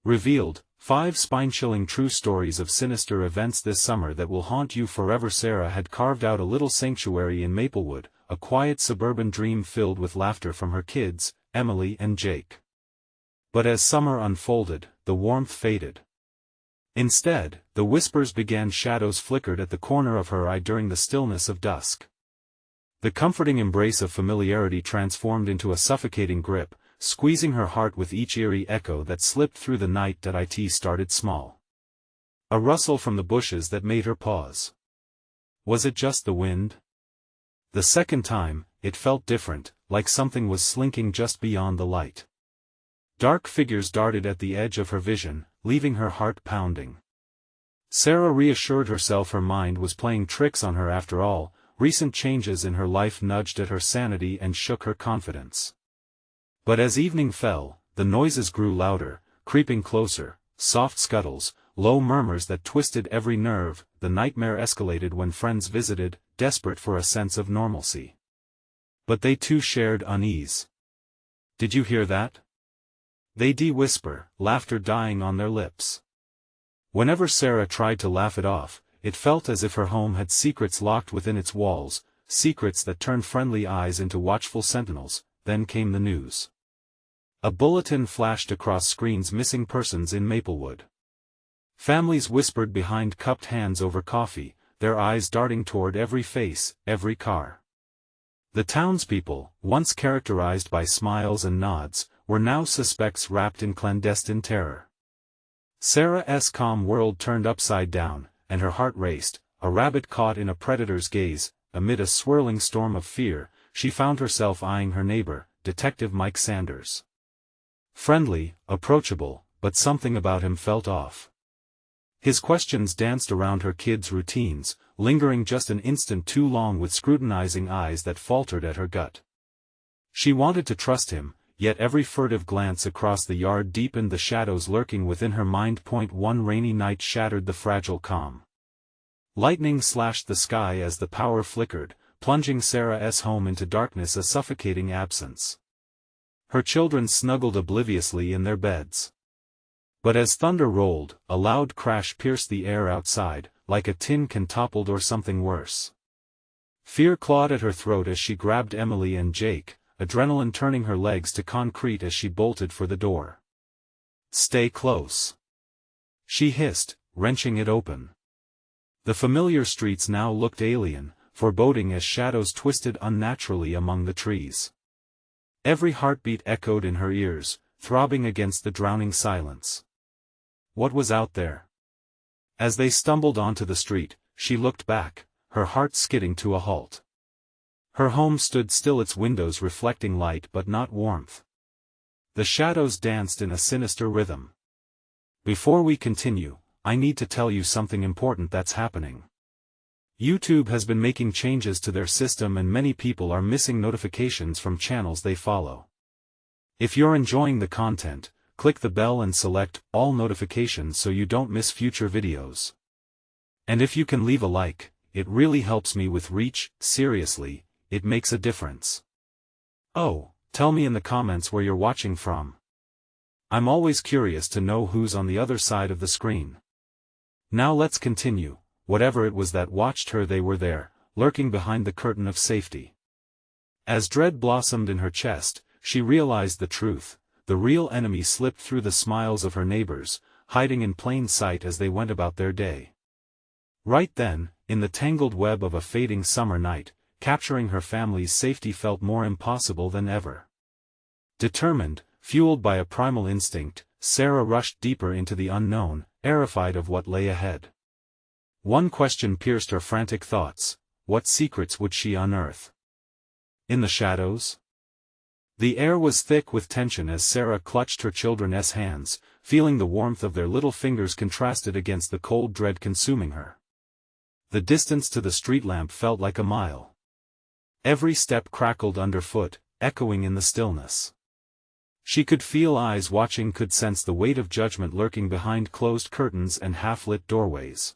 Revealed, 5 spine-chilling true stories of sinister events this summer that will haunt you forever. Sarah had carved out a little sanctuary in Maplewood, a quiet suburban dream filled with laughter from her kids, Emily and Jake. But as summer unfolded, the warmth faded. Instead, the whispers began. Shadows flickered at the corner of her eye during the stillness of dusk. The comforting embrace of familiarity transformed into a suffocating grip, squeezing her heart with each eerie echo that slipped through the night. It started small. A rustle from the bushes that made her pause. Was it just the wind? The second time, it felt different, like something was slinking just beyond the light. Dark figures darted at the edge of her vision, leaving her heart pounding. Sarah reassured herself her mind was playing tricks on her after all. Recent changes in her life nudged at her sanity and shook her confidence. But as evening fell, the noises grew louder, creeping closer, soft scuttles, low murmurs that twisted every nerve. The nightmare escalated when friends visited, desperate for a sense of normalcy. But they too shared unease. "Did you hear that?" they'd whisper, laughter dying on their lips. Whenever Sarah tried to laugh it off, it felt as if her home had secrets locked within its walls, secrets that turned friendly eyes into watchful sentinels. Then came the news. A bulletin flashed across screens: missing persons in Maplewood. Families whispered behind cupped hands over coffee, their eyes darting toward every face, every car. The townspeople, once characterized by smiles and nods, were now suspects wrapped in clandestine terror. Sarah's calm world turned upside down, and her heart raced. A rabbit caught in a predator's gaze. Amid a swirling storm of fear, she found herself eyeing her neighbor, Detective Mike Sanders. Friendly, approachable, but something about him felt off. His questions danced around her kids' routines, lingering just an instant too long with scrutinizing eyes that faltered at her gut. She wanted to trust him, yet every furtive glance across the yard deepened the shadows lurking within her mind. One rainy night shattered the fragile calm. Lightning slashed the sky as the power flickered, plunging Sarah's home into darkness, a suffocating absence. Her children snuggled obliviously in their beds. But as thunder rolled, a loud crash pierced the air outside, like a tin can toppled or something worse. Fear clawed at her throat as she grabbed Emily and Jake, adrenaline turning her legs to concrete as she bolted for the door. "Stay close," she hissed, wrenching it open. The familiar streets now looked alien, foreboding as shadows twisted unnaturally among the trees. Every heartbeat echoed in her ears, throbbing against the drowning silence. What was out there? As they stumbled onto the street, she looked back, her heart skidding to a halt. Her home stood still, its windows reflecting light but not warmth. The shadows danced in a sinister rhythm. "Before we continue, I need to tell you something important that's happening. YouTube has been making changes to their system and many people are missing notifications from channels they follow. If you're enjoying the content, click the bell and select all notifications so you don't miss future videos. And if you can leave a like, it really helps me with reach. Seriously, it makes a difference. Oh, tell me in the comments where you're watching from. I'm always curious to know who's on the other side of the screen. Now let's continue. Whatever it was that watched her, they were there, lurking behind the curtain of safety. As dread blossomed in her chest, she realized the truth. The real enemy slipped through the smiles of her neighbors, hiding in plain sight as they went about their day. Right then, in the tangled web of a fading summer night, capturing her family's safety felt more impossible than ever. Determined, fueled by a primal instinct, Sarah rushed deeper into the unknown, terrified of what lay ahead. One question pierced her frantic thoughts: what secrets would she unearth? In the shadows? The air was thick with tension as Sarah clutched her children's hands, feeling the warmth of their little fingers contrasted against the cold dread consuming her. The distance to the street lamp felt like a mile. Every step crackled underfoot, echoing in the stillness. She could feel eyes watching, could sense the weight of judgment lurking behind closed curtains and half-lit doorways.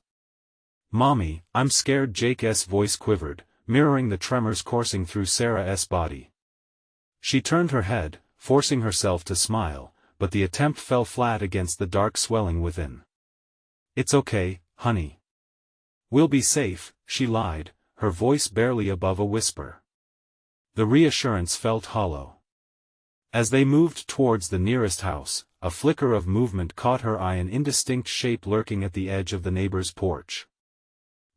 "Mommy, I'm scared." Jake's voice quivered, mirroring the tremors coursing through Sarah's body. She turned her head, forcing herself to smile, but the attempt fell flat against the dark swelling within. "It's okay, honey. We'll be safe," she lied, her voice barely above a whisper. The reassurance felt hollow. As they moved towards the nearest house, a flicker of movement caught her eye, an indistinct shape lurking at the edge of the neighbor's porch.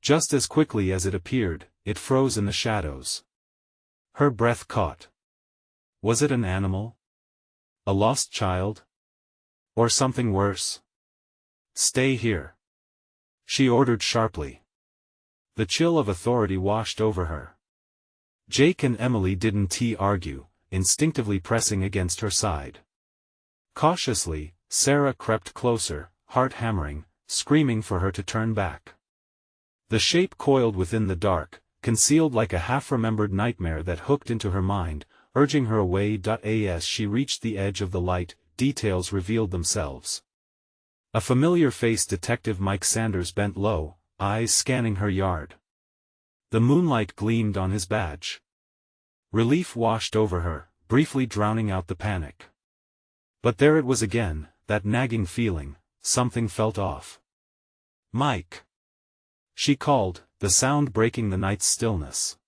Just as quickly as it appeared, it froze in the shadows. Her breath caught. Was it an animal? A lost child? Or something worse? "Stay here," she ordered sharply. The chill of authority washed over her. Jake and Emily didn't argue, instinctively pressing against her side. Cautiously, Sarah crept closer, heart hammering, screaming for her to turn back. The shape coiled within the dark, concealed like a half-remembered nightmare that hooked into her mind, urging her away. As she reached the edge of the light, details revealed themselves. A familiar-faced Detective Mike Sanders bent low, eyes scanning her yard. The moonlight gleamed on his badge. Relief washed over her, briefly drowning out the panic. But there it was again, that nagging feeling, something felt off. "Mike!" she called, the sound breaking the night's stillness.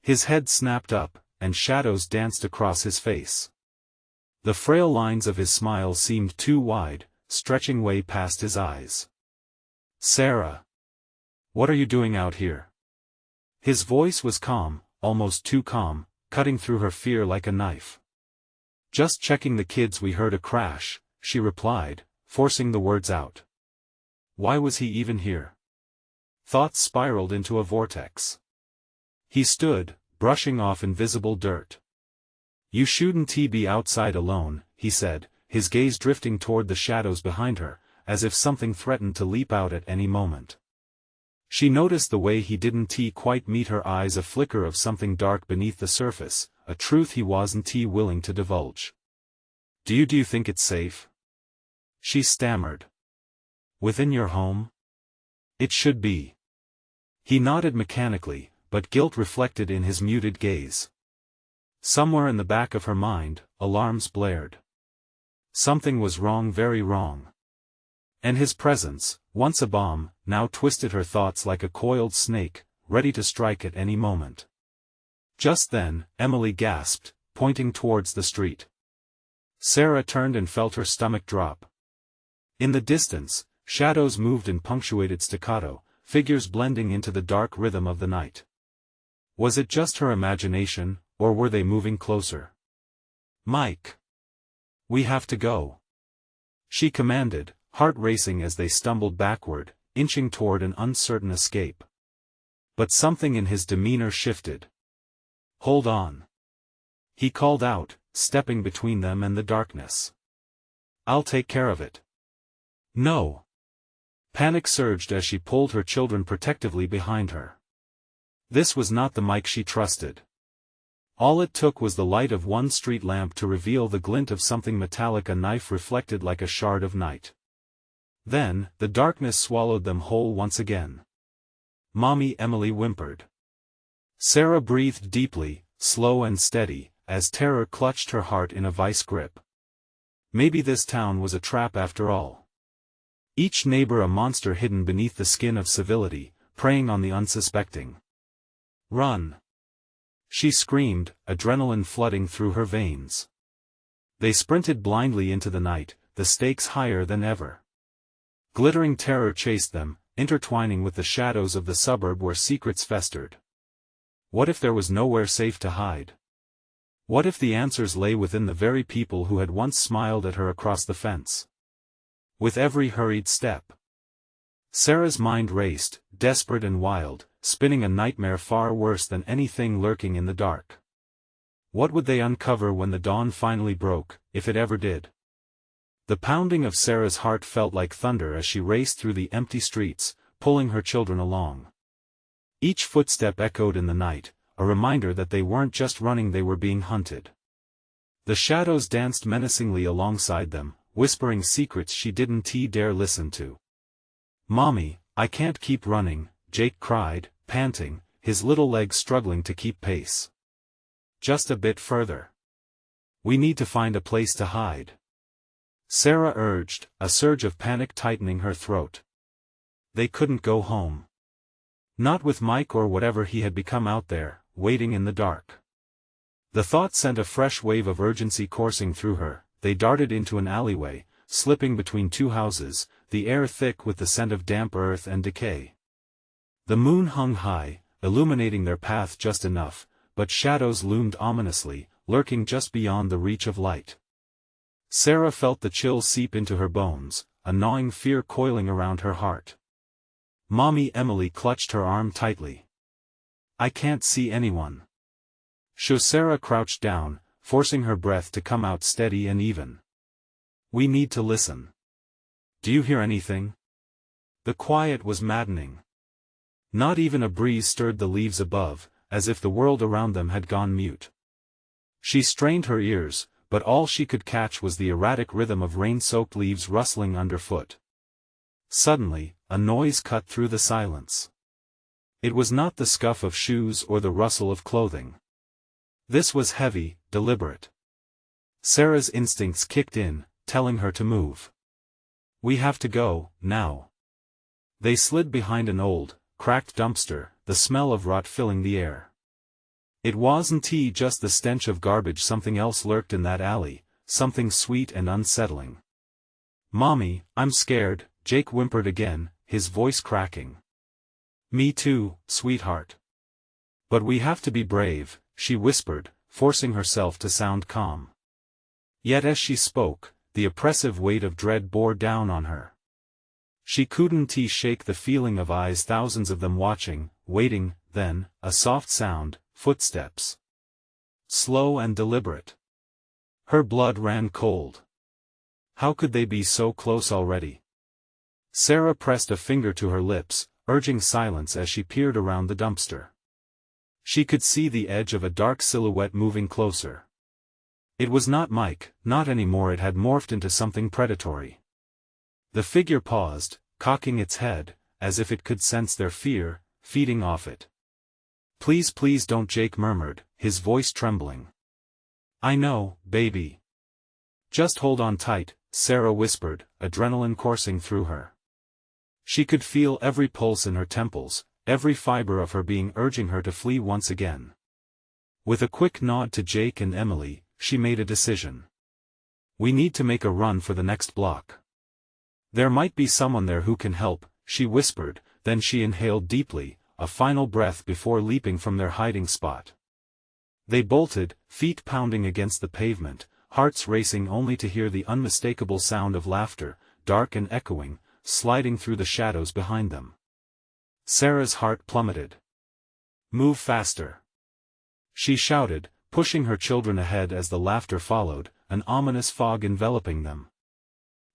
His head snapped up, and shadows danced across his face. The frail lines of his smile seemed too wide, stretching way past his eyes. "Sarah! What are you doing out here?" His voice was calm, almost too calm, cutting through her fear like a knife. "Just checking the kids. We heard a crash," she replied, forcing the words out. Why was he even here? Thoughts spiraled into a vortex. He stood, brushing off invisible dirt. "You shouldn't be outside alone," he said, his gaze drifting toward the shadows behind her, as if something threatened to leap out at any moment. She noticed the way he didn't quite meet her eyes, a flicker of something dark beneath the surface, a truth he wasn't willing to divulge. Do you think it's safe?" she stammered. "Within your home? It should be." He nodded mechanically, but guilt reflected in his muted gaze. Somewhere in the back of her mind, alarms blared. Something was wrong, very wrong. And his presence, once a bomb, now twisted her thoughts like a coiled snake, ready to strike at any moment. Just then, Emily gasped, pointing towards the street. Sarah turned and felt her stomach drop. In the distance, shadows moved in punctuated staccato, figures blending into the dark rhythm of the night. Was it just her imagination, or were they moving closer? "Mike! We have to go," she commanded, heart racing as they stumbled backward, inching toward an uncertain escape. But something in his demeanor shifted. "Hold on," he called out, stepping between them and the darkness. "I'll take care of it." "No." Panic surged as she pulled her children protectively behind her. This was not the Mike she trusted. All it took was the light of one street lamp to reveal the glint of something metallic, a knife reflected like a shard of night. Then, the darkness swallowed them whole once again. "Mommy," Emily whimpered. Sarah breathed deeply, slow and steady, as terror clutched her heart in a vice grip. Maybe this town was a trap after all. Each neighbor a monster hidden beneath the skin of civility, preying on the unsuspecting. "Run!" she screamed, adrenaline flooding through her veins. They sprinted blindly into the night, the stakes higher than ever. Glittering terror chased them, intertwining with the shadows of the suburb where secrets festered. What if there was nowhere safe to hide? What if the answers lay within the very people who had once smiled at her across the fence? With every hurried step, Sarah's mind raced, desperate and wild, spinning a nightmare far worse than anything lurking in the dark. What would they uncover when the dawn finally broke, if it ever did? The pounding of Sarah's heart felt like thunder as she raced through the empty streets, pulling her children along. Each footstep echoed in the night, a reminder that they weren't just running, they were being hunted. The shadows danced menacingly alongside them, whispering secrets she didn't dare listen to. "Mommy, I can't keep running," Jake cried, panting, his little legs struggling to keep pace. "Just a bit further. We need to find a place to hide." Sarah urged, a surge of panic tightening her throat. They couldn't go home. Not with Mike or whatever he had become out there, waiting in the dark. The thought sent a fresh wave of urgency coursing through her. They darted into an alleyway, slipping between two houses, the air thick with the scent of damp earth and decay. The moon hung high, illuminating their path just enough, but shadows loomed ominously, lurking just beyond the reach of light. Sarah felt the chill seep into her bones, a gnawing fear coiling around her heart. Mommy Emily clutched her arm tightly. I can't see anyone. Sarah crouched down, forcing her breath to come out steady and even. We need to listen. Do you hear anything? The quiet was maddening. Not even a breeze stirred the leaves above, as if the world around them had gone mute. She strained her ears, but all she could catch was the erratic rhythm of rain-soaked leaves rustling underfoot. Suddenly, a noise cut through the silence. It was not the scuff of shoes or the rustle of clothing. This was heavy, deliberate. Sarah's instincts kicked in, telling her to move. We have to go, now. They slid behind an old, cracked dumpster, the smell of rot filling the air. It wasn't just the stench of garbage, something else lurked in that alley, something sweet and unsettling. Mommy, I'm scared, Jake whimpered again, his voice cracking. Me too, sweetheart. But we have to be brave, she whispered, forcing herself to sound calm. Yet as she spoke, the oppressive weight of dread bore down on her. She couldn't shake the feeling of eyes, thousands of them watching, waiting. Then, a soft sound, footsteps. Slow and deliberate. Her blood ran cold. How could they be so close already? Sarah pressed a finger to her lips, urging silence as she peered around the dumpster. She could see the edge of a dark silhouette moving closer. It was not Mike, not anymore. It had morphed into something predatory. The figure paused, cocking its head, as if it could sense their fear, feeding off it. Please, please don't, Jake murmured, his voice trembling. I know, baby. Just hold on tight, Sarah whispered, adrenaline coursing through her. She could feel every pulse in her temples, every fiber of her being urging her to flee once again. With a quick nod to Jake and Emily, she made a decision. We need to make a run for the next block. There might be someone there who can help, she whispered, then she inhaled deeply, a final breath before leaping from their hiding spot. They bolted, feet pounding against the pavement, hearts racing only to hear the unmistakable sound of laughter, dark and echoing, sliding through the shadows behind them. Sarah's heart plummeted. Move faster. She shouted, pushing her children ahead as the laughter followed, an ominous fog enveloping them.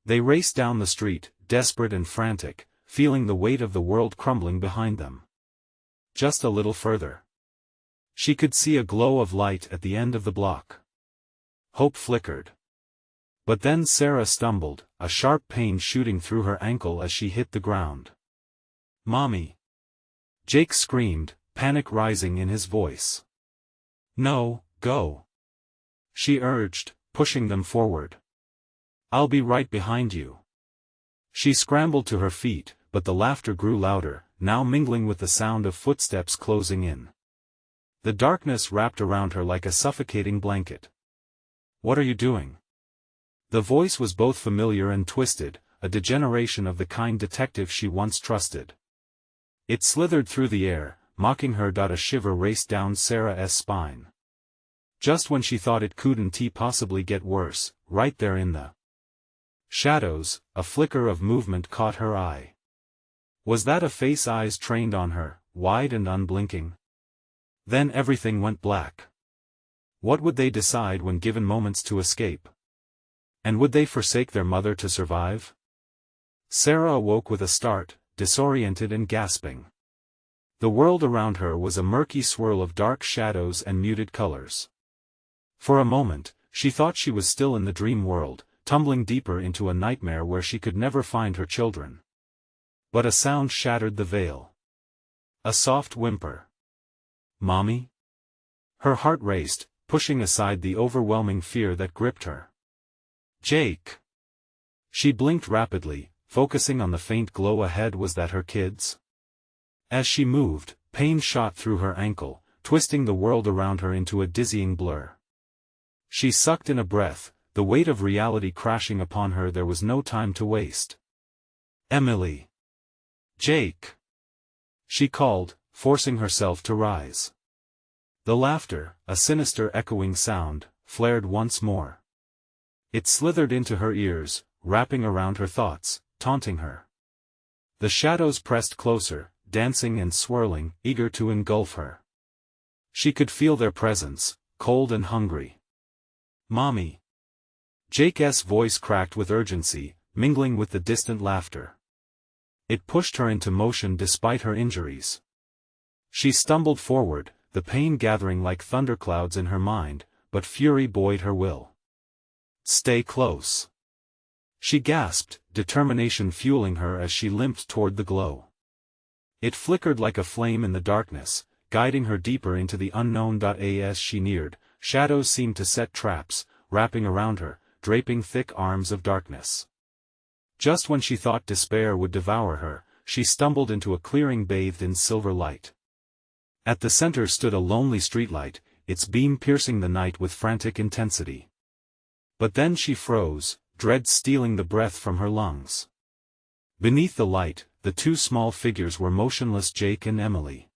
They raced down the street, desperate and frantic, feeling the weight of the world crumbling behind them. Just a little further. She could see a glow of light at the end of the block. Hope flickered. But then Sarah stumbled, a sharp pain shooting through her ankle as she hit the ground. Mommy! Jake screamed, panic rising in his voice. No, go! She urged, pushing them forward. I'll be right behind you. She scrambled to her feet, but the laughter grew louder, now mingling with the sound of footsteps closing in. The darkness wrapped around her like a suffocating blanket. What are you doing? The voice was both familiar and twisted, a degeneration of the kind detective she once trusted. It slithered through the air, mocking her. A shiver raced down Sarah's spine. Just when she thought it couldn't possibly get worse, right there in the shadows, a flicker of movement caught her eye. Was that a face? Eyes trained on her, wide and unblinking? Then everything went black. What would they decide when given moments to escape? And would they forsake their mother to survive? Sarah awoke with a start, disoriented and gasping. The world around her was a murky swirl of dark shadows and muted colors. For a moment, she thought she was still in the dream world, tumbling deeper into a nightmare where she could never find her children. But a sound shattered the veil. A soft whimper. Mommy? Her heart raced, pushing aside the overwhelming fear that gripped her. Jake! She blinked rapidly, focusing on the faint glow ahead. Was that her kids? As she moved, pain shot through her ankle, twisting the world around her into a dizzying blur. She sucked in a breath, the weight of reality crashing upon her. There was no time to waste. Emily. Jake. She called, forcing herself to rise. The laughter, a sinister echoing sound, flared once more. It slithered into her ears, wrapping around her thoughts, taunting her. The shadows pressed closer, dancing and swirling, eager to engulf her. She could feel their presence, cold and hungry. "Mommy." Jake's voice cracked with urgency, mingling with the distant laughter. It pushed her into motion despite her injuries. She stumbled forward, the pain gathering like thunderclouds in her mind, but fury buoyed her will. "Stay close." She gasped, determination fueling her as she limped toward the glow. It flickered like a flame in the darkness, guiding her deeper into the unknown. As she neared, shadows seemed to set traps, wrapping around her, draping thick arms of darkness. Just when she thought despair would devour her, she stumbled into a clearing bathed in silver light. At the center stood a lonely streetlight, its beam piercing the night with frantic intensity. But then she froze, dread stealing the breath from her lungs. Beneath the light, the two small figures were motionless, Jake and Emily.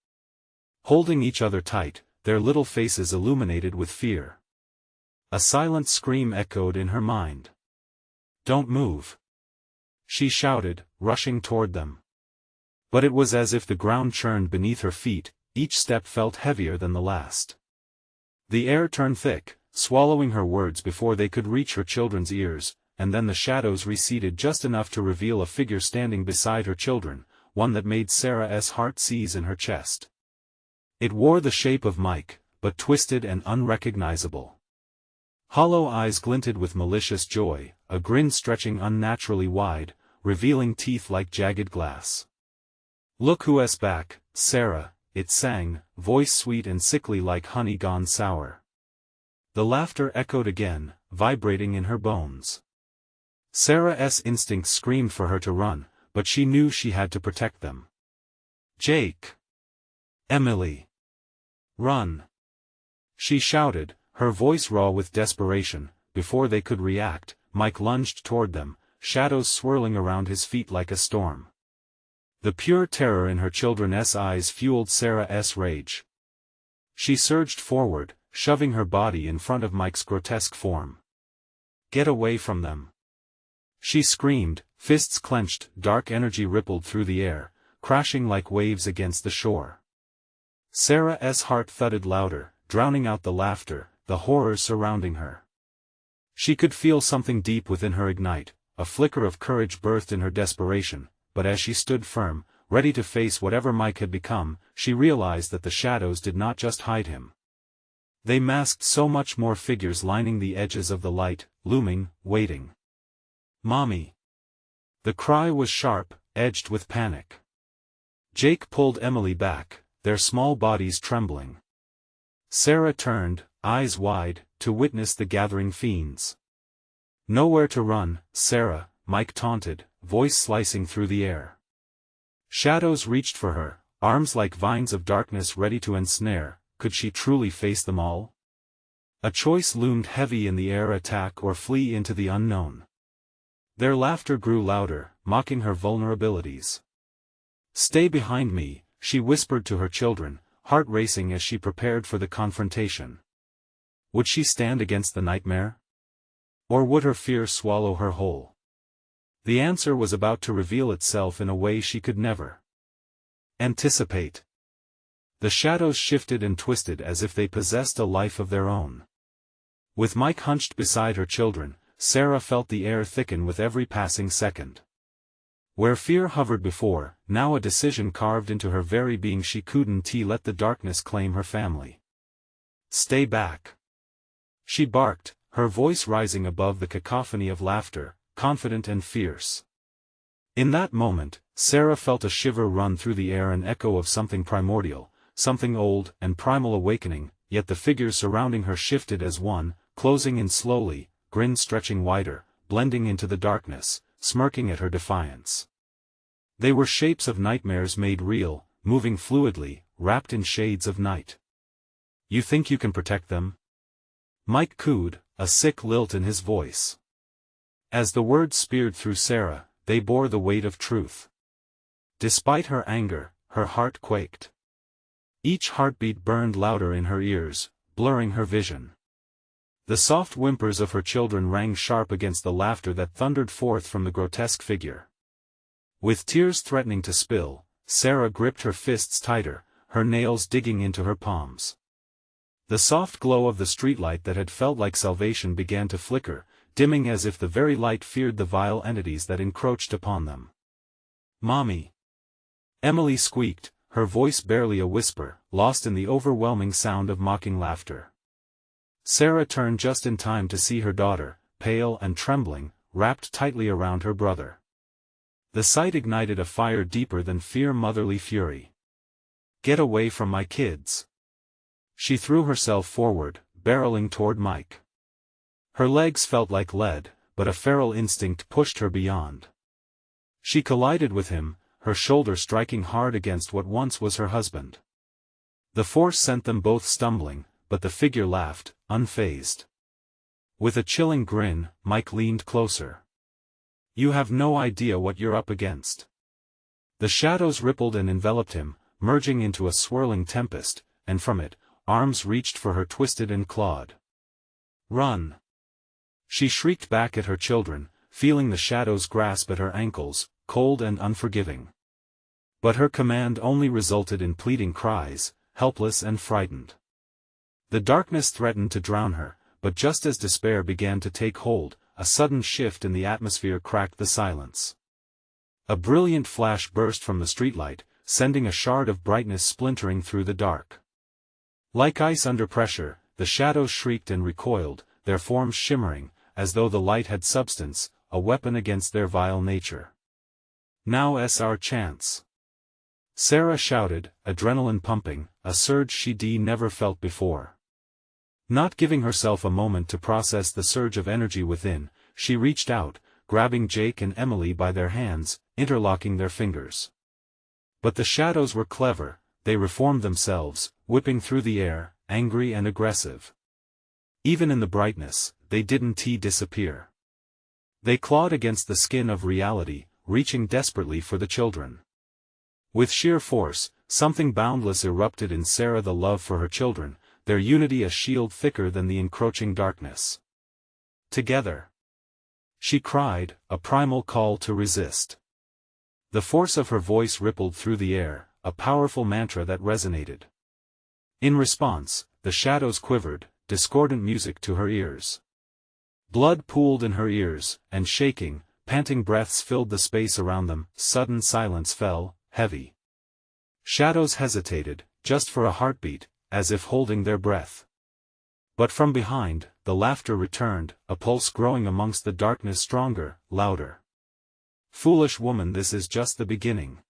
Holding each other tight, their little faces illuminated with fear. A silent scream echoed in her mind. "Don't move!" she shouted, rushing toward them. But it was as if the ground churned beneath her feet, each step felt heavier than the last. The air turned thick, swallowing her words before they could reach her children's ears, and then the shadows receded just enough to reveal a figure standing beside her children, one that made Sarah's heart seize in her chest. It wore the shape of Mike, but twisted and unrecognizable. Hollow eyes glinted with malicious joy, a grin stretching unnaturally wide, revealing teeth like jagged glass. "Look who's back, Sarah," it sang, voice sweet and sickly like honey gone sour. The laughter echoed again, vibrating in her bones. Sarah's instincts screamed for her to run, but she knew she had to protect them. "Jake! Emily! Run!" she shouted, her voice raw with desperation. Before they could react, Mike lunged toward them, shadows swirling around his feet like a storm. The pure terror in her children's eyes fueled Sarah's rage. She surged forward, shoving her body in front of Mike's grotesque form. "Get away from them!" she screamed, fists clenched. Dark energy rippled through the air, crashing like waves against the shore. Sarah's heart thudded louder, drowning out the laughter, the horrors surrounding her. She could feel something deep within her ignite, a flicker of courage birthed in her desperation, but as she stood firm, ready to face whatever Mike had become, she realized that the shadows did not just hide him. They masked so much more, figures lining the edges of the light, looming, waiting. "Mommy!" The cry was sharp, edged with panic. Jake pulled Emily back, their small bodies trembling. Sarah turned, eyes wide, to witness the gathering fiends. "Nowhere to run, Sarah," Mike taunted, voice slicing through the air. Shadows reached for her, arms like vines of darkness ready to ensnare. Could she truly face them all? A choice loomed heavy in the air: attack or flee into the unknown. Their laughter grew louder, mocking her vulnerabilities. "Stay behind me," she whispered to her children, heart racing as she prepared for the confrontation. Would she stand against the nightmare? Or would her fear swallow her whole? The answer was about to reveal itself in a way she could never anticipate. The shadows shifted and twisted as if they possessed a life of their own. With Mike hunched beside her children, Sarah felt the air thicken with every passing second. Where fear hovered before, now a decision carved into her very being: she couldn't let the darkness claim her family. "Stay back!" she barked, her voice rising above the cacophony of laughter, confident and fierce. In that moment, Sarah felt a shiver run through the air, an echo of something primordial, something old and primal awakening. Yet the figures surrounding her shifted as one, closing in slowly, grin stretching wider, blending into the darkness, smirking at her defiance. They were shapes of nightmares made real, moving fluidly, wrapped in shades of night. "You think you can protect them?" Mike cooed, a sick lilt in his voice. As the words speared through Sarah, they bore the weight of truth. Despite her anger, her heart quaked. Each heartbeat burned louder in her ears, blurring her vision. The soft whimpers of her children rang sharp against the laughter that thundered forth from the grotesque figure. With tears threatening to spill, Sarah gripped her fists tighter, her nails digging into her palms. The soft glow of the streetlight that had felt like salvation began to flicker, dimming as if the very light feared the vile entities that encroached upon them. "Mommy!" Emily squeaked, her voice barely a whisper, lost in the overwhelming sound of mocking laughter. Sarah turned just in time to see her daughter, pale and trembling, wrapped tightly around her brother. The sight ignited a fire deeper than fear, motherly fury. "Get away from my kids!" She threw herself forward, barreling toward Mike. Her legs felt like lead, but a feral instinct pushed her beyond. She collided with him, her shoulder striking hard against what once was her husband. The force sent them both stumbling, but the figure laughed, unfazed. With a chilling grin, Mike leaned closer. "You have no idea what you're up against." The shadows rippled and enveloped him, merging into a swirling tempest, and from it, arms reached for her twisted and clawed. "Run!" She shrieked back at her children, feeling the shadows grasp at her ankles, cold and unforgiving. But her command only resulted in pleading cries, helpless and frightened. The darkness threatened to drown her, but just as despair began to take hold, a sudden shift in the atmosphere cracked the silence. A brilliant flash burst from the streetlight, sending a shard of brightness splintering through the dark. Like ice under pressure, the shadows shrieked and recoiled, their forms shimmering, as though the light had substance, a weapon against their vile nature. "Now's our chance!" Sarah shouted, adrenaline pumping, a surge she'd never felt before. Not giving herself a moment to process the surge of energy within, she reached out, grabbing Jake and Emily by their hands, interlocking their fingers. But the shadows were clever, they reformed themselves, whipping through the air, angry and aggressive. Even in the brightness, they didn't disappear. They clawed against the skin of reality, reaching desperately for the children. With sheer force, something boundless erupted in Sarah, the love for her children, their unity a shield thicker than the encroaching darkness. "Together!" she cried, a primal call to resist. The force of her voice rippled through the air, a powerful mantra that resonated. In response, the shadows quivered, discordant music to her ears. Blood pooled in her ears, and shaking, panting breaths filled the space around them. Sudden silence fell, heavy. Shadows hesitated, just for a heartbeat, as if holding their breath. But from behind, the laughter returned, a pulse growing amongst the darkness, stronger, louder. "Foolish woman, this is just the beginning."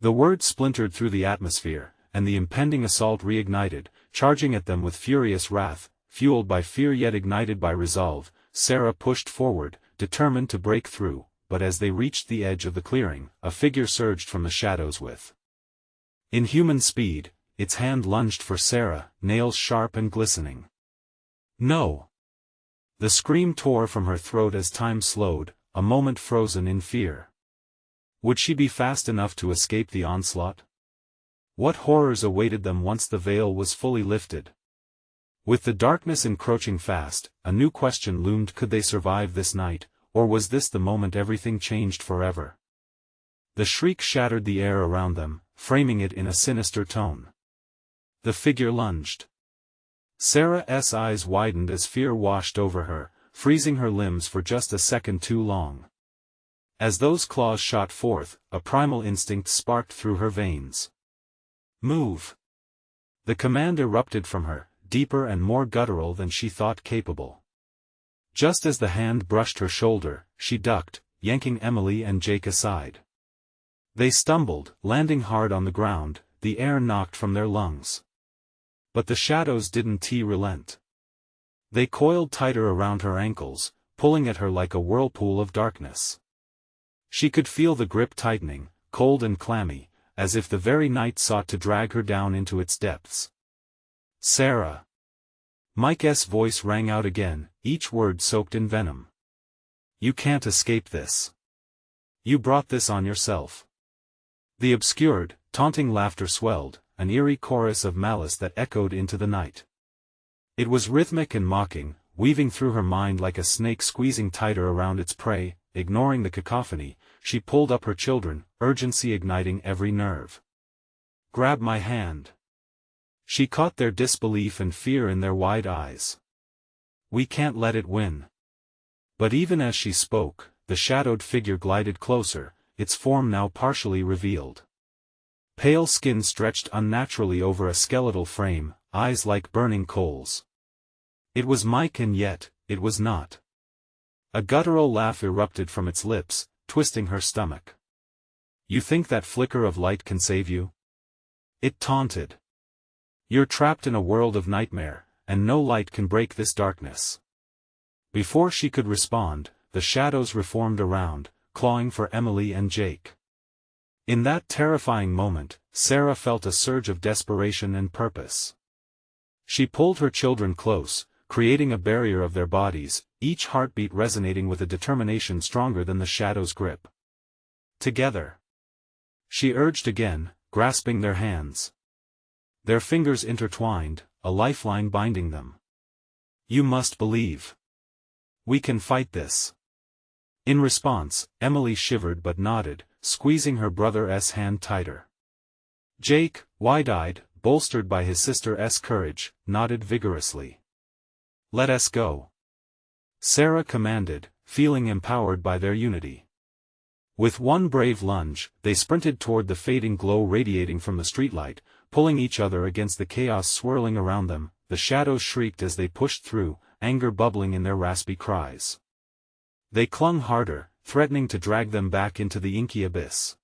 The words splintered through the atmosphere, and the impending assault reignited, charging at them with furious wrath, fueled by fear yet ignited by resolve. Sarah pushed forward, determined to break through, but as they reached the edge of the clearing, a figure surged from the shadows with inhuman speed. Its hand lunged for Sarah, nails sharp and glistening. "No!" The scream tore from her throat as time slowed, a moment frozen in fear. Would she be fast enough to escape the onslaught? What horrors awaited them once the veil was fully lifted? With the darkness encroaching fast, a new question loomed: could they survive this night, or was this the moment everything changed forever? The shriek shattered the air around them, framing it in a sinister tone. The figure lunged. Sarah's eyes widened as fear washed over her, freezing her limbs for just a second too long. As those claws shot forth, a primal instinct sparked through her veins. "Move!" The command erupted from her, deeper and more guttural than she thought capable. Just as the hand brushed her shoulder, she ducked, yanking Emily and Jake aside. They stumbled, landing hard on the ground, the air knocked from their lungs. But the shadows didn't relent. They coiled tighter around her ankles, pulling at her like a whirlpool of darkness. She could feel the grip tightening, cold and clammy, as if the very night sought to drag her down into its depths. "Sarah!" Mike's voice rang out again, each word soaked in venom. "You can't escape this. You brought this on yourself." The obscured, taunting laughter swelled, an eerie chorus of malice that echoed into the night. It was rhythmic and mocking, weaving through her mind like a snake squeezing tighter around its prey. Ignoring the cacophony, she pulled up her children, urgency igniting every nerve. "Grab my hand." She caught their disbelief and fear in their wide eyes. "We can't let it win." But even as she spoke, the shadowed figure glided closer, its form now partially revealed. Pale skin stretched unnaturally over a skeletal frame, eyes like burning coals. It was Mike, and yet, it was not. A guttural laugh erupted from its lips, twisting her stomach. "You think that flicker of light can save you?" it taunted. "You're trapped in a world of nightmare, and no light can break this darkness." Before she could respond, the shadows reformed around, clawing for Emily and Jake. In that terrifying moment, Sarah felt a surge of desperation and purpose. She pulled her children close, creating a barrier of their bodies, each heartbeat resonating with a determination stronger than the shadow's grip. "Together!" she urged again, grasping their hands. Their fingers intertwined, a lifeline binding them. "You must believe. We can fight this." In response, Emily shivered but nodded, squeezing her brother's hand tighter. Jake, wide-eyed, bolstered by his sister's courage, nodded vigorously. "Let us go," Sarah commanded, feeling empowered by their unity. With one brave lunge, they sprinted toward the fading glow radiating from the streetlight, pulling each other against the chaos swirling around them. The shadows shrieked as they pushed through, anger bubbling in their raspy cries. They clung harder, threatening to drag them back into the inky abyss.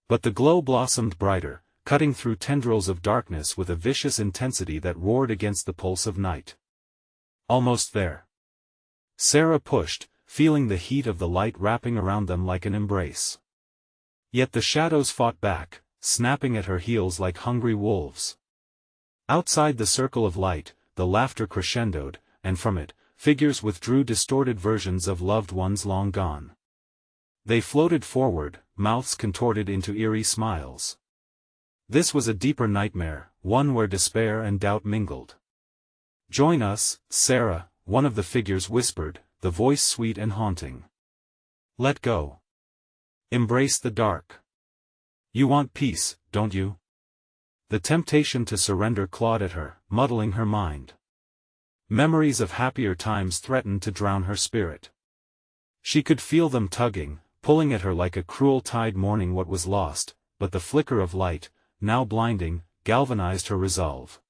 But the glow blossomed brighter, cutting through tendrils of darkness with a vicious intensity that roared against the pulse of night. "Almost there." Sarah pushed, feeling the heat of the light wrapping around them like an embrace. Yet the shadows fought back, snapping at her heels like hungry wolves. Outside the circle of light, the laughter crescendoed, and from it, figures withdrew distorted versions of loved ones long gone. They floated forward, mouths contorted into eerie smiles. This was a deeper nightmare, one where despair and doubt mingled. "Join us, Sarah," one of the figures whispered, the voice sweet and haunting. "Let go. Embrace the dark. You want peace, don't you?" The temptation to surrender clawed at her, muddling her mind. Memories of happier times threatened to drown her spirit. She could feel them tugging, pulling at her like a cruel tide mourning what was lost, but the flicker of light, now blinding, galvanized her resolve.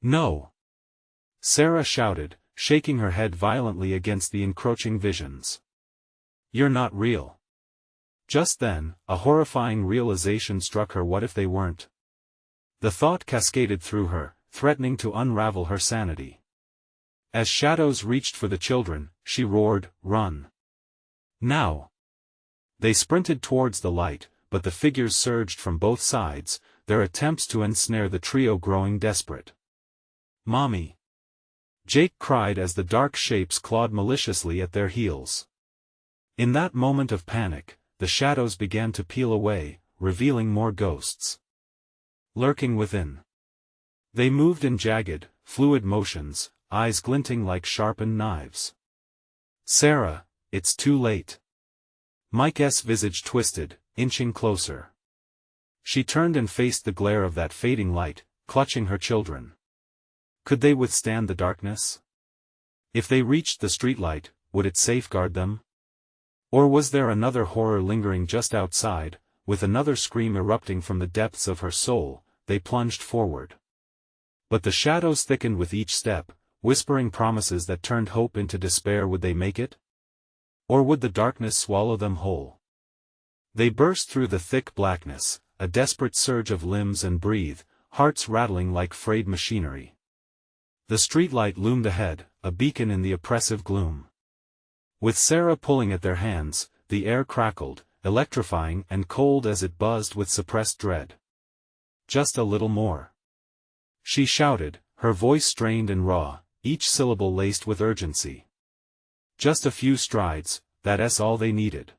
"No!" Sarah shouted, shaking her head violently against the encroaching visions. "You're not real." Just then, a horrifying realization struck her. What if they weren't? The thought cascaded through her, threatening to unravel her sanity. As shadows reached for the children, she roared, "Run! Now!" They sprinted towards the light, but the figures surged from both sides, their attempts to ensnare the trio growing desperate. "Mommy!" Jake cried as the dark shapes clawed maliciously at their heels. In that moment of panic, the shadows began to peel away, revealing more ghosts lurking within. They moved in jagged, fluid motions, eyes glinting like sharpened knives. "Sarah, it's too late." Mike's visage twisted, inching closer. She turned and faced the glare of that fading light, clutching her children. Could they withstand the darkness? If they reached the streetlight, would it safeguard them? Or was there another horror lingering just outside? With another scream erupting from the depths of her soul, they plunged forward. But the shadows thickened with each step, whispering promises that turned hope into despair. Would they make it? Or would the darkness swallow them whole? They burst through the thick blackness, a desperate surge of limbs and breathe, hearts rattling like frayed machinery. The streetlight loomed ahead, a beacon in the oppressive gloom. With Sarah pulling at their hands, the air crackled, electrifying and cold as it buzzed with suppressed dread. "Just a little more," she shouted, her voice strained and raw, each syllable laced with urgency. Just a few strides, that's all they needed.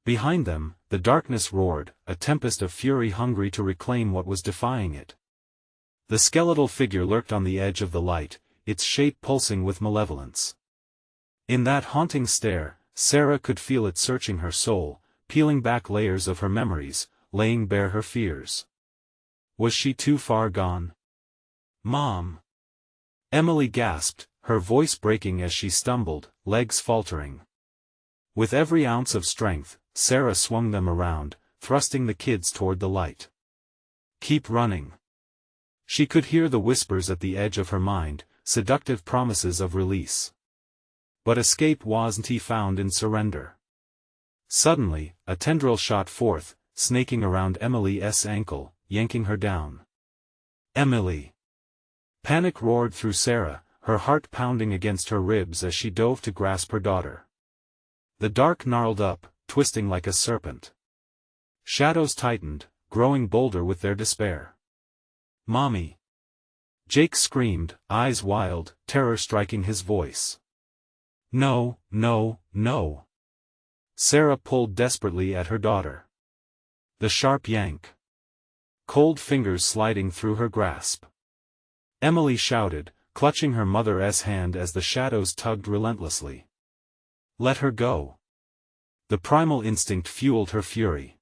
Behind them, the darkness roared, a tempest of fury hungry to reclaim what was defying it. The skeletal figure lurked on the edge of the light, its shape pulsing with malevolence. In that haunting stare, Sarah could feel it searching her soul, peeling back layers of her memories, laying bare her fears. Was she too far gone? "Mom!" Emily gasped, her voice breaking as she stumbled, legs faltering. With every ounce of strength, Sarah swung them around, thrusting the kids toward the light. "Keep running." She could hear the whispers at the edge of her mind, seductive promises of release. But escape wasn't found in surrender. Suddenly, a tendril shot forth, snaking around Emily's ankle, yanking her down. "Emily!" Panic roared through Sarah, her heart pounding against her ribs as she dove to grasp her daughter. The dark gnarled up, twisting like a serpent. Shadows tightened, growing bolder with their despair. "Mommy!" Jake screamed, eyes wild, terror striking his voice. "No, no, no!" Sarah pulled desperately at her daughter. The sharp yank. Cold fingers sliding through her grasp. Emily shouted, clutching her mother's hand as the shadows tugged relentlessly. "Let her go." The primal instinct fueled her fury.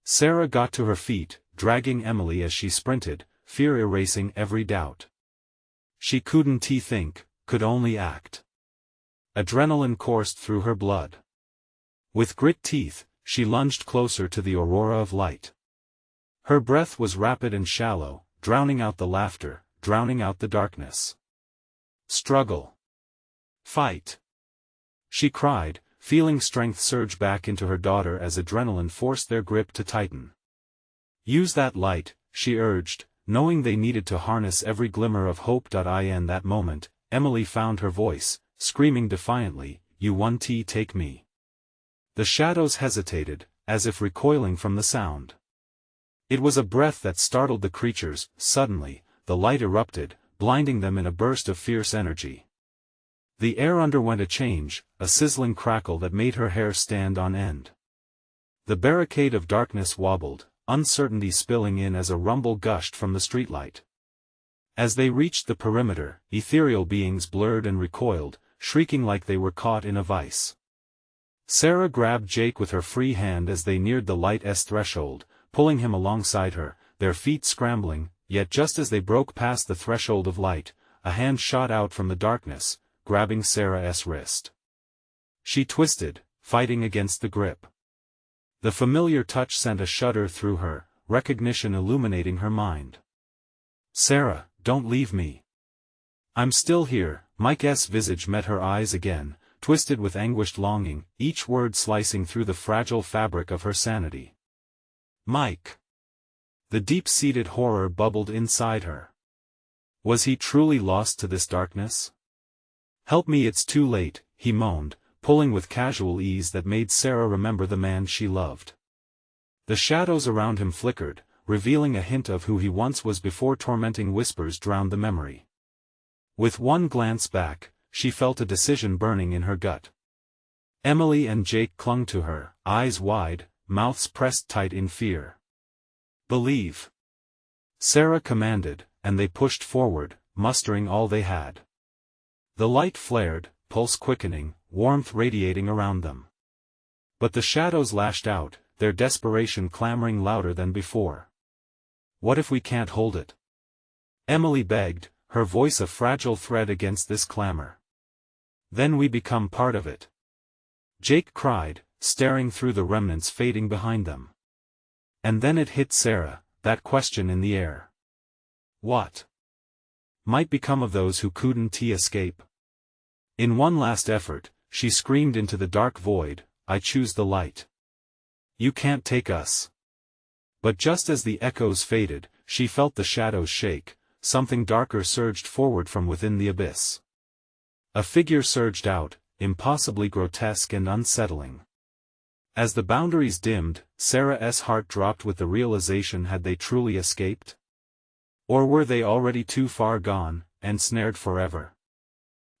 Sarah got to her feet, dragging Emily as she sprinted, fear erasing every doubt. She couldn't think, could only act. Adrenaline coursed through her blood. With grit teeth, she lunged closer to the aurora of light. Her breath was rapid and shallow, drowning out the laughter, drowning out the darkness. "Struggle. Fight!" she cried, feeling strength surge back into her daughter as adrenaline forced their grip to tighten. "Use that light," she urged, knowing they needed to harness every glimmer of hope. In that moment, Emily found her voice, screaming defiantly, "You won't take me." The shadows hesitated, as if recoiling from the sound. It was a breath that startled the creatures. Suddenly, the light erupted, blinding them in a burst of fierce energy. The air underwent a change, a sizzling crackle that made her hair stand on end. The barricade of darkness wobbled, uncertainty spilling in as a rumble gushed from the streetlight. As they reached the perimeter, ethereal beings blurred and recoiled, shrieking like they were caught in a vice. Sarah grabbed Jake with her free hand as they neared the light's threshold, pulling him alongside her, their feet scrambling, yet just as they broke past the threshold of light, a hand shot out from the darkness, grabbing Sarah's wrist. She twisted, fighting against the grip. The familiar touch sent a shudder through her, recognition illuminating her mind. "Sarah, don't leave me. I'm still here." Mike's visage met her eyes again, twisted with anguished longing, each word slicing through the fragile fabric of her sanity. "Mike!" The deep-seated horror bubbled inside her. Was he truly lost to this darkness? "Help me, it's too late," he moaned, pulling with casual ease that made Sarah remember the man she loved. The shadows around him flickered, revealing a hint of who he once was before tormenting whispers drowned the memory. With one glance back, she felt a decision burning in her gut. Emily and Jake clung to her, eyes wide, mouths pressed tight in fear. "Believe," Sarah commanded, and they pushed forward, mustering all they had. The light flared, pulse quickening, warmth radiating around them. But the shadows lashed out, their desperation clamoring louder than before. "What if we can't hold it?" Emily begged, her voice a fragile thread against this clamor. "Then we become part of it," Jake cried, staring through the remnants fading behind them. And then it hit Sarah, that question in the air. What might become of those who couldn't escape? In one last effort, she screamed into the dark void, "I choose the light. You can't take us." But just as the echoes faded, she felt the shadows shake, something darker surged forward from within the abyss. A figure surged out, impossibly grotesque and unsettling. As the boundaries dimmed, Sarah's heart dropped with the realization: had they truly escaped? Or were they already too far gone, and snared forever?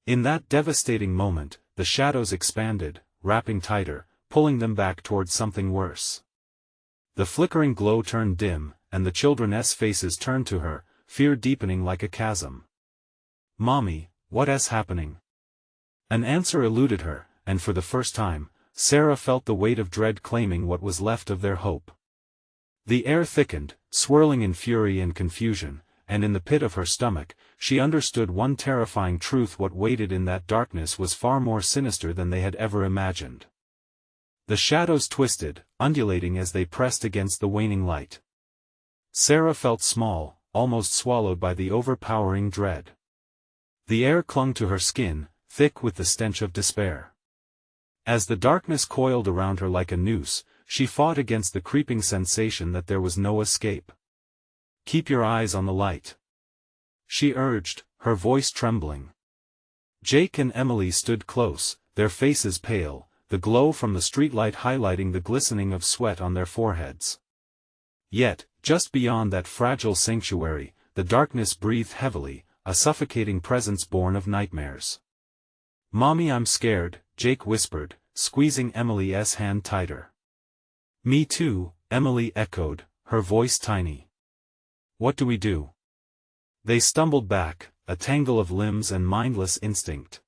In that devastating moment, the shadows expanded, wrapping tighter, pulling them back towards something worse. The flickering glow turned dim, and the children's faces turned to her, fear deepening like a chasm. "Mommy, what's happening?" An answer eluded her, and for the first time, Sarah felt the weight of dread claiming what was left of their hope. The air thickened, swirling in fury and confusion, and in the pit of her stomach, she understood one terrifying truth: what waited in that darkness was far more sinister than they had ever imagined. The shadows twisted, undulating as they pressed against the waning light. Sarah felt small, almost swallowed by the overpowering dread. The air clung to her skin, thick with the stench of despair. As the darkness coiled around her like a noose, she fought against the creeping sensation that there was no escape. "Keep your eyes on the light," she urged, her voice trembling. Jake and Emily stood close, their faces pale, the glow from the streetlight highlighting the glistening of sweat on their foreheads. Yet, just beyond that fragile sanctuary, the darkness breathed heavily, a suffocating presence born of nightmares. "Mommy, I'm scared," Jake whispered, squeezing Emily's hand tighter. "Me too," Emily echoed, her voice tiny. "What do we do?" They stumbled back, a tangle of limbs and mindless instinct.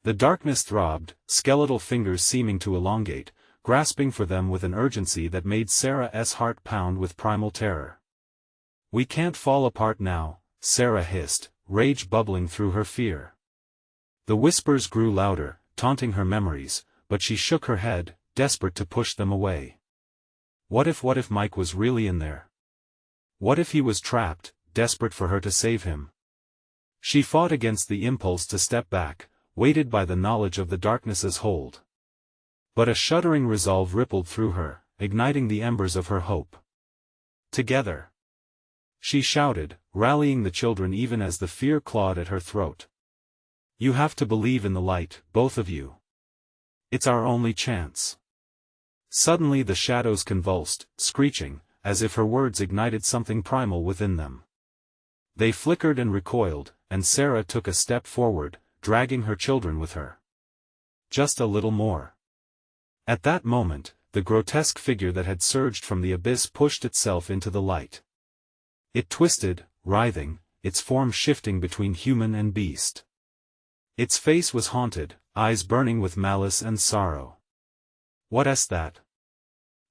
The darkness throbbed, skeletal fingers seeming to elongate, grasping for them with an urgency that made Sarah's heart pound with primal terror. "We can't fall apart now," Sarah hissed, rage bubbling through her fear. The whispers grew louder, taunting her memories, but she shook her head, desperate to push them away. What if Mike was really in there? What if he was trapped, desperate for her to save him? She fought against the impulse to step back, weighted by the knowledge of the darkness's hold. But a shuddering resolve rippled through her, igniting the embers of her hope. "Together!" she shouted, rallying the children even as the fear clawed at her throat. "You have to believe in the light, both of you. It's our only chance." Suddenly the shadows convulsed, screeching, as if her words ignited something primal within them. They flickered and recoiled, and Sarah took a step forward, dragging her children with her. Just a little more. At that moment, the grotesque figure that had surged from the abyss pushed itself into the light. It twisted, writhing, its form shifting between human and beast. Its face was haunted, eyes burning with malice and sorrow. "What's that?"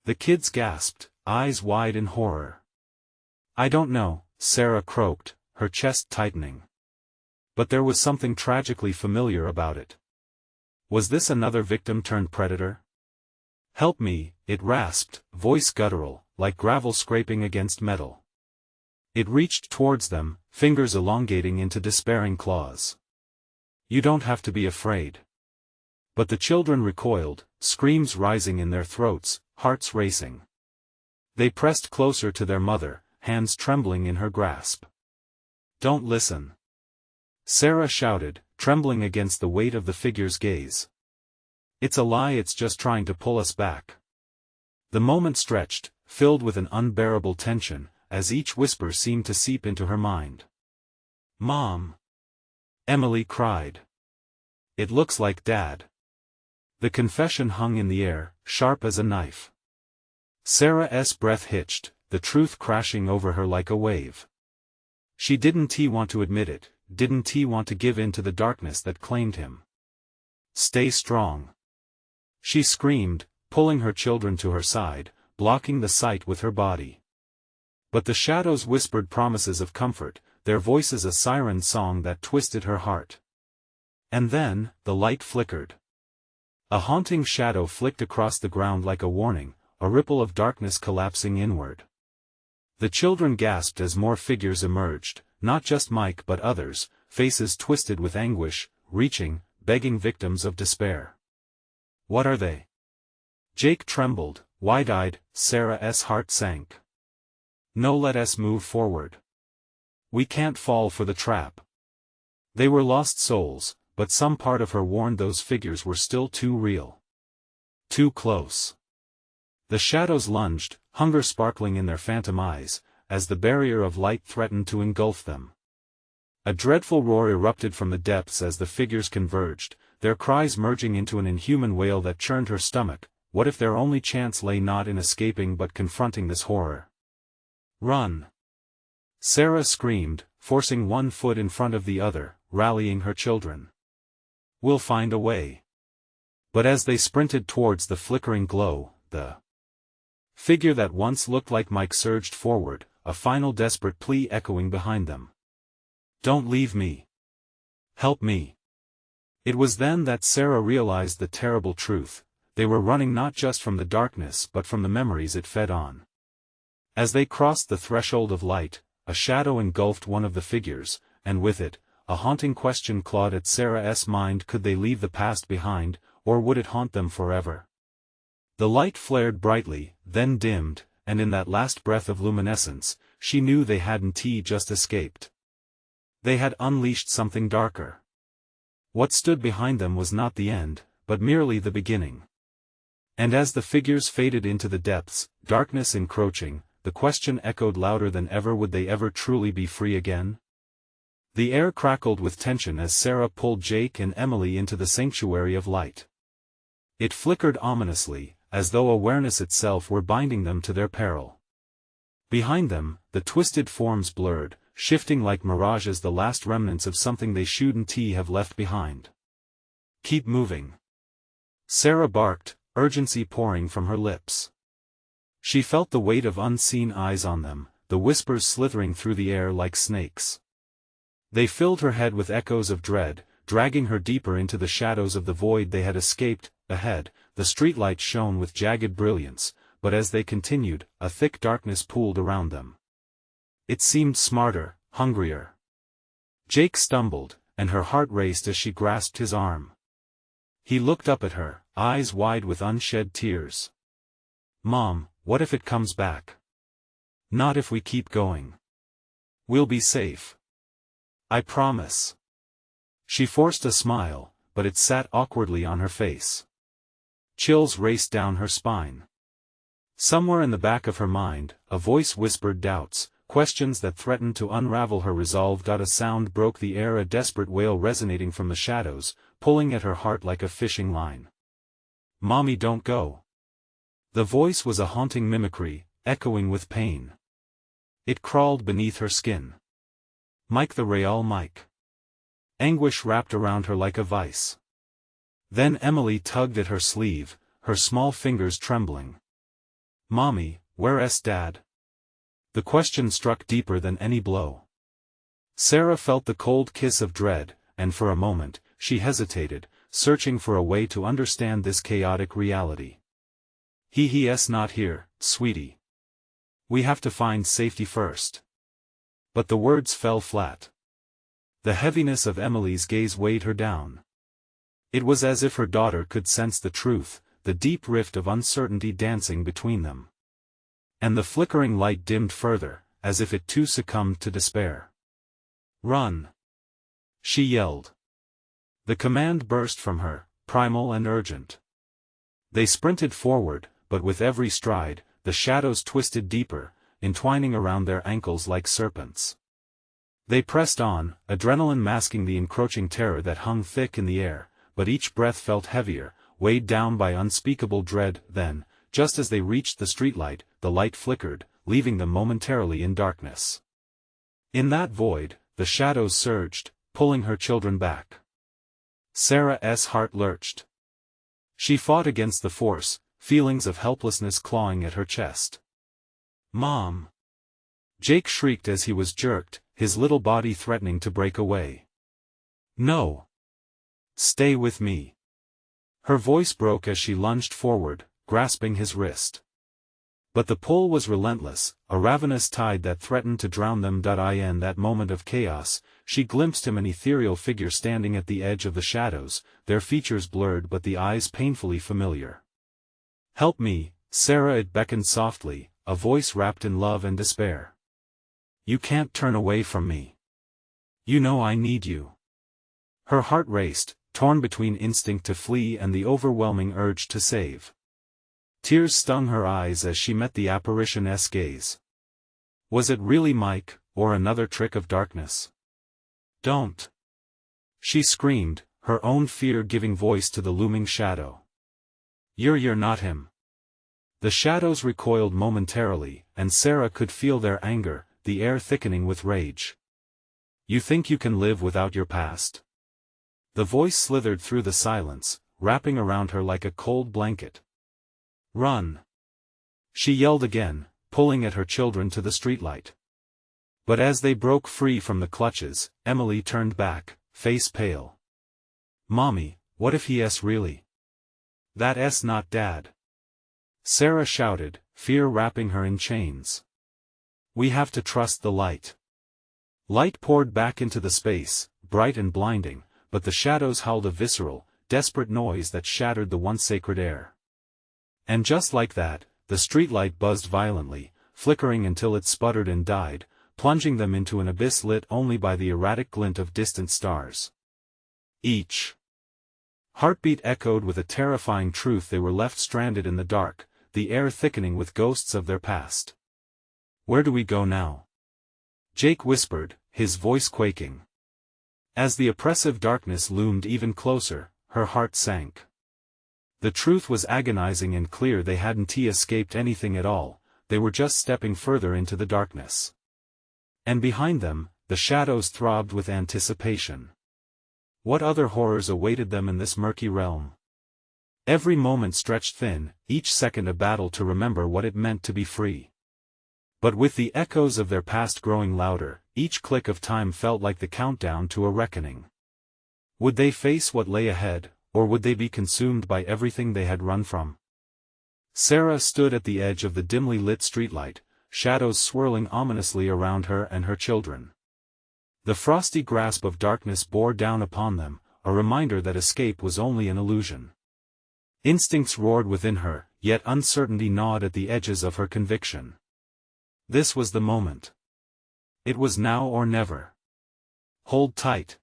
The kids gasped, eyes wide in horror. "I don't know," Sarah croaked, her chest tightening. But there was something tragically familiar about it. Was this another victim turned predator? "Help me," it rasped, voice guttural, like gravel scraping against metal. It reached towards them, fingers elongating into despairing claws. "You don't have to be afraid." But the children recoiled, screams rising in their throats, hearts racing. They pressed closer to their mother, hands trembling in her grasp. "Don't listen," Sarah shouted, trembling against the weight of the figure's gaze. "It's a lie, it's just trying to pull us back." The moment stretched, filled with an unbearable tension, as each whisper seemed to seep into her mind. "Mom!" Emily cried. "It looks like Dad." The confession hung in the air, sharp as a knife. Sarah's breath hitched, the truth crashing over her like a wave. She didn't want to admit it, didn't want to give in to the darkness that claimed him. "Stay strong," she screamed, pulling her children to her side, blocking the sight with her body. But the shadows whispered promises of comfort, their voices a siren song that twisted her heart. And then, the light flickered. A haunting shadow flicked across the ground like a warning, a ripple of darkness collapsing inward. The children gasped as more figures emerged, not just Mike but others, faces twisted with anguish, reaching, begging victims of despair. "What are they?" Jake trembled, wide-eyed, Sarah's heart sank. "No, let us move forward. We can't fall for the trap." They were lost souls, but some part of her warned those figures were still too real. Too close. The shadows lunged, hunger sparkling in their phantom eyes, as the barrier of light threatened to engulf them. A dreadful roar erupted from the depths as the figures converged, their cries merging into an inhuman wail that churned her stomach. What if their only chance lay not in escaping but confronting this horror? "Run!" Sarah screamed, forcing one foot in front of the other, rallying her children. "We'll find a way." But as they sprinted towards the flickering glow, the figure that once looked like Mike surged forward, a final desperate plea echoing behind them. "Don't leave me. Help me." It was then that Sarah realized the terrible truth. They were running not just from the darkness but from the memories it fed on. As they crossed the threshold of light, a shadow engulfed one of the figures, and with it, a haunting question clawed at Sarah's mind: could they leave the past behind, or would it haunt them forever? The light flared brightly, then dimmed, and in that last breath of luminescence, she knew they hadn't just escaped. They had unleashed something darker. What stood behind them was not the end, but merely the beginning. And as the figures faded into the depths, darkness encroaching, the question echoed louder than ever: would they ever truly be free again? The air crackled with tension as Sarah pulled Jake and Emily into the sanctuary of light. It flickered ominously, as though awareness itself were binding them to their peril. Behind them, the twisted forms blurred, shifting like mirages, the last remnants of something they shouldn't have left behind. "Keep moving," Sarah barked, urgency pouring from her lips. She felt the weight of unseen eyes on them, the whispers slithering through the air like snakes. They filled her head with echoes of dread, dragging her deeper into the shadows of the void they had escaped. Ahead, the streetlight shone with jagged brilliance, but as they continued, a thick darkness pooled around them. It seemed smarter, hungrier. Jake stumbled, and her heart raced as she grasped his arm. He looked up at her, eyes wide with unshed tears. "Mom, what if it comes back?" "Not if we keep going. We'll be safe. I promise." She forced a smile, but it sat awkwardly on her face. Chills raced down her spine. Somewhere in the back of her mind, a voice whispered doubts, questions that threatened to unravel her resolve. A sound broke the air, a desperate wail resonating from the shadows, pulling at her heart like a fishing line. "Mommy, don't go." The voice was a haunting mimicry, echoing with pain. It crawled beneath her skin. "Mike, the real Mike." Anguish wrapped around her like a vice. Then Emily tugged at her sleeve, her small fingers trembling. "Mommy, where's Dad?" The question struck deeper than any blow. Sarah felt the cold kiss of dread, and for a moment, she hesitated, searching for a way to understand this chaotic reality. He's not here, sweetie. We have to find safety first." But the words fell flat. The heaviness of Emily's gaze weighed her down. It was as if her daughter could sense the truth, the deep rift of uncertainty dancing between them. And the flickering light dimmed further, as if it too succumbed to despair. "Run!" she yelled. The command burst from her, primal and urgent. They sprinted forward, but with every stride, the shadows twisted deeper, entwining around their ankles like serpents. They pressed on, adrenaline masking the encroaching terror that hung thick in the air, but each breath felt heavier, weighed down by unspeakable dread. Then, just as they reached the streetlight, the light flickered, leaving them momentarily in darkness. In that void, the shadows surged, pulling her children back. Sarah's heart lurched. She fought against the force, feelings of helplessness clawing at her chest. "Mom!" Jake shrieked as he was jerked, his little body threatening to break away. "No! Stay with me!" Her voice broke as she lunged forward, grasping his wrist. But the pull was relentless, a ravenous tide that threatened to drown them. In that moment of chaos, she glimpsed him, an ethereal figure standing at the edge of the shadows, their features blurred but the eyes painfully familiar. "Help me, Sarah!" It beckoned softly, a voice wrapped in love and despair. "You can't turn away from me. You know I need you." Her heart raced, torn between instinct to flee and the overwhelming urge to save. Tears stung her eyes as she met the apparition's gaze. Was it really Mike, or another trick of darkness? Don't! She screamed, her own fear giving voice to the looming shadow. You're not him. The shadows recoiled momentarily, and Sarah could feel their anger, the air thickening with rage. You think you can live without your past? The voice slithered through the silence, wrapping around her like a cold blanket. Run! She yelled again, pulling at her children to the streetlight. But as they broke free from the clutches, Emily turned back, face pale. Mommy, what if he's really? That's not Dad. Sarah shouted, fear wrapping her in chains. We have to trust the light. Light poured back into the space, bright and blinding, but the shadows howled a visceral, desperate noise that shattered the once sacred air. And just like that, the streetlight buzzed violently, flickering until it sputtered and died, plunging them into an abyss lit only by the erratic glint of distant stars. Each heartbeat echoed with a terrifying truth: they were left stranded in the dark, the air thickening with ghosts of their past. Where do we go now? Jake whispered, his voice quaking. As the oppressive darkness loomed even closer, her heart sank. The truth was agonizing and clear: they hadn't escaped anything at all, they were just stepping further into the darkness. And behind them, the shadows throbbed with anticipation. What other horrors awaited them in this murky realm? Every moment stretched thin, each second a battle to remember what it meant to be free. But with the echoes of their past growing louder, each click of time felt like the countdown to a reckoning. Would they face what lay ahead, or would they be consumed by everything they had run from? Sarah stood at the edge of the dimly lit streetlight, shadows swirling ominously around her and her children. The frosty grasp of darkness bore down upon them, a reminder that escape was only an illusion. Instincts roared within her, yet uncertainty gnawed at the edges of her conviction. This was the moment. It was now or never. Hold tight.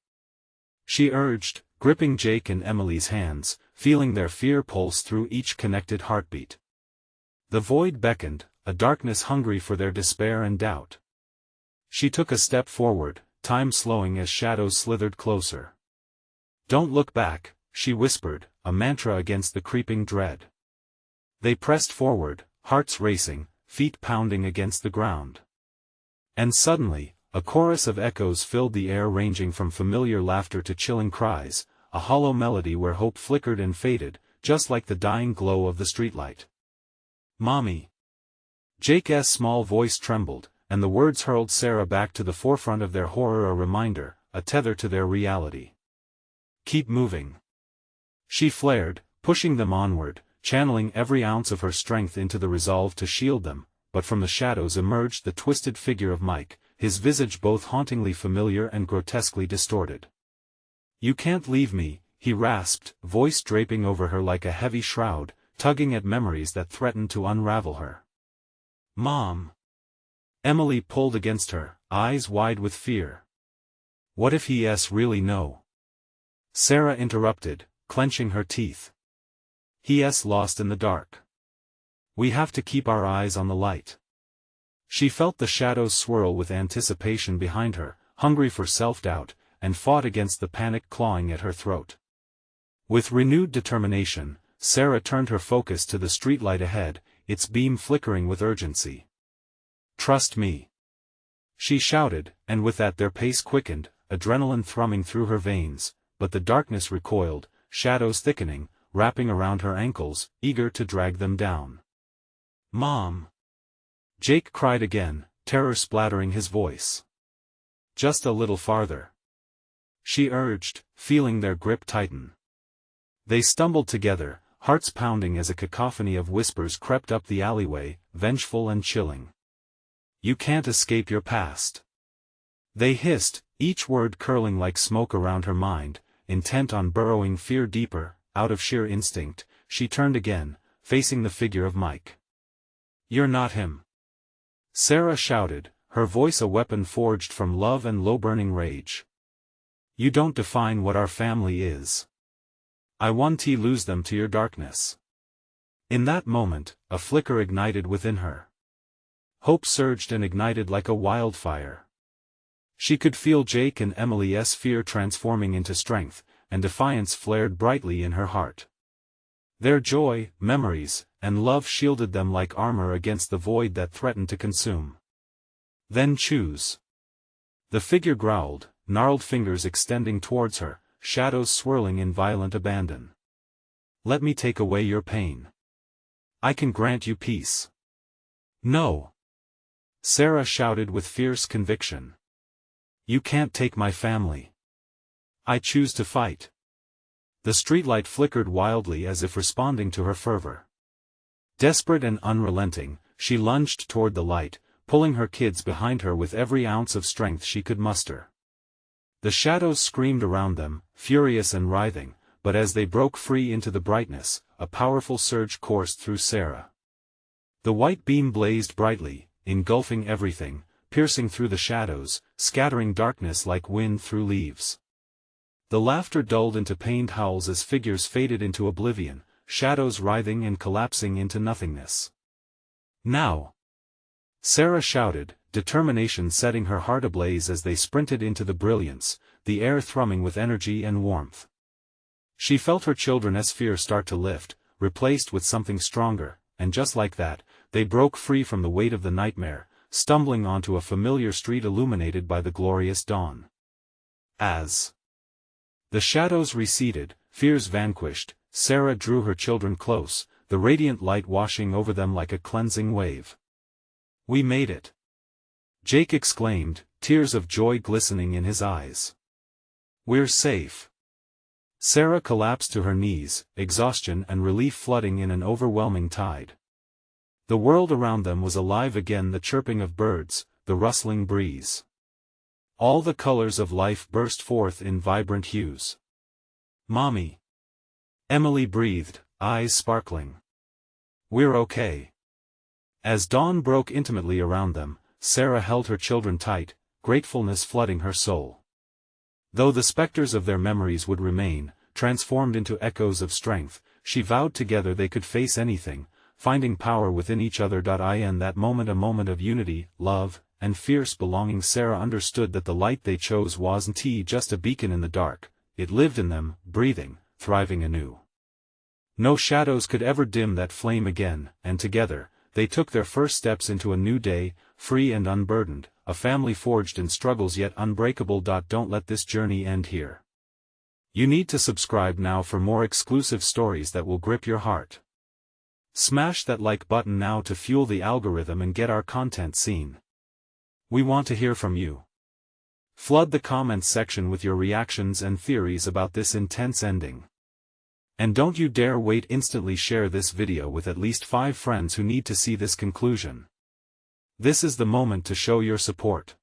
She urged, gripping Jake and Emily's hands, feeling their fear pulse through each connected heartbeat. The void beckoned, a darkness hungry for their despair and doubt. She took a step forward, time slowing as shadows slithered closer. Don't look back, she whispered, a mantra against the creeping dread. They pressed forward, hearts racing, feet pounding against the ground. And suddenly, a chorus of echoes filled the air, ranging from familiar laughter to chilling cries, a hollow melody where hope flickered and faded, just like the dying glow of the streetlight. Mommy! Jake's small voice trembled, and the words hurled Sarah back to the forefront of their horror, a reminder, a tether to their reality. Keep moving. She flared, pushing them onward, channeling every ounce of her strength into the resolve to shield them, but from the shadows emerged the twisted figure of Mike, his visage both hauntingly familiar and grotesquely distorted. You can't leave me, he rasped, voice draping over her like a heavy shroud, tugging at memories that threatened to unravel her. Mom! Emily pulled against her, eyes wide with fear. What if he's really no? Sarah interrupted, clenching her teeth. He's lost in the dark. We have to keep our eyes on the light. She felt the shadows swirl with anticipation behind her, hungry for self-doubt, and fought against the panic clawing at her throat. With renewed determination, Sarah turned her focus to the streetlight ahead, its beam flickering with urgency. Trust me. She shouted, and with that their pace quickened, adrenaline thrumming through her veins, but the darkness recoiled, shadows thickening, wrapping around her ankles, eager to drag them down. Mom! Jake cried again, terror splattering his voice. Just a little farther. She urged, feeling their grip tighten. They stumbled together, hearts pounding as a cacophony of whispers crept up the alleyway, vengeful and chilling. You can't escape your past. They hissed, each word curling like smoke around her mind, intent on burrowing fear deeper. Out of sheer instinct, she turned again, facing the figure of Mike. You're not him. Sarah shouted, her voice a weapon forged from love and low-burning rage. You don't define what our family is. I want to lose them to your darkness. In that moment, a flicker ignited within her. Hope surged and ignited like a wildfire. She could feel Jake and Emily's fear transforming into strength, and defiance flared brightly in her heart. Their joy, memories, and love shielded them like armor against the void that threatened to consume. Then choose. The figure growled, gnarled fingers extending towards her, shadows swirling in violent abandon. Let me take away your pain. I can grant you peace. No. Sarah shouted with fierce conviction. You can't take my family. I choose to fight. The streetlight flickered wildly as if responding to her fervor. Desperate and unrelenting, she lunged toward the light, pulling her kids behind her with every ounce of strength she could muster. The shadows screamed around them, furious and writhing, but as they broke free into the brightness, a powerful surge coursed through Sarah. The white beam blazed brightly, engulfing everything, piercing through the shadows, scattering darkness like wind through leaves. The laughter dulled into pained howls as figures faded into oblivion, shadows writhing and collapsing into nothingness. Now! Sarah shouted, determination setting her heart ablaze as they sprinted into the brilliance, the air thrumming with energy and warmth. She felt her children's fear start to lift, replaced with something stronger, and just like that, they broke free from the weight of the nightmare, stumbling onto a familiar street illuminated by the glorious dawn. As the shadows receded, fears vanquished, Sarah drew her children close, the radiant light washing over them like a cleansing wave. We made it! Jake exclaimed, tears of joy glistening in his eyes. We're safe! Sarah collapsed to her knees, exhaustion and relief flooding in an overwhelming tide. The world around them was alive again, the chirping of birds, the rustling breeze. All the colors of life burst forth in vibrant hues. Mommy! Emily breathed, eyes sparkling. We're okay. As dawn broke intimately around them, Sarah held her children tight, gratefulness flooding her soul. Though the specters of their memories would remain, transformed into echoes of strength, she vowed together they could face anything, finding power within each other. In that moment, a moment of unity, love, and fierce belonging, Sarah understood that the light they chose wasn't just a beacon in the dark, it lived in them, breathing, thriving anew. No shadows could ever dim that flame again, and together, they took their first steps into a new day, free and unburdened, a family forged in struggles yet unbreakable. Don't let this journey end here. You need to subscribe now for more exclusive stories that will grip your heart. Smash that like button now to fuel the algorithm and get our content seen. We want to hear from you. Flood the comments section with your reactions and theories about this intense ending. And don't you dare wait, instantly share this video with at least 5 friends who need to see this conclusion. This is the moment to show your support.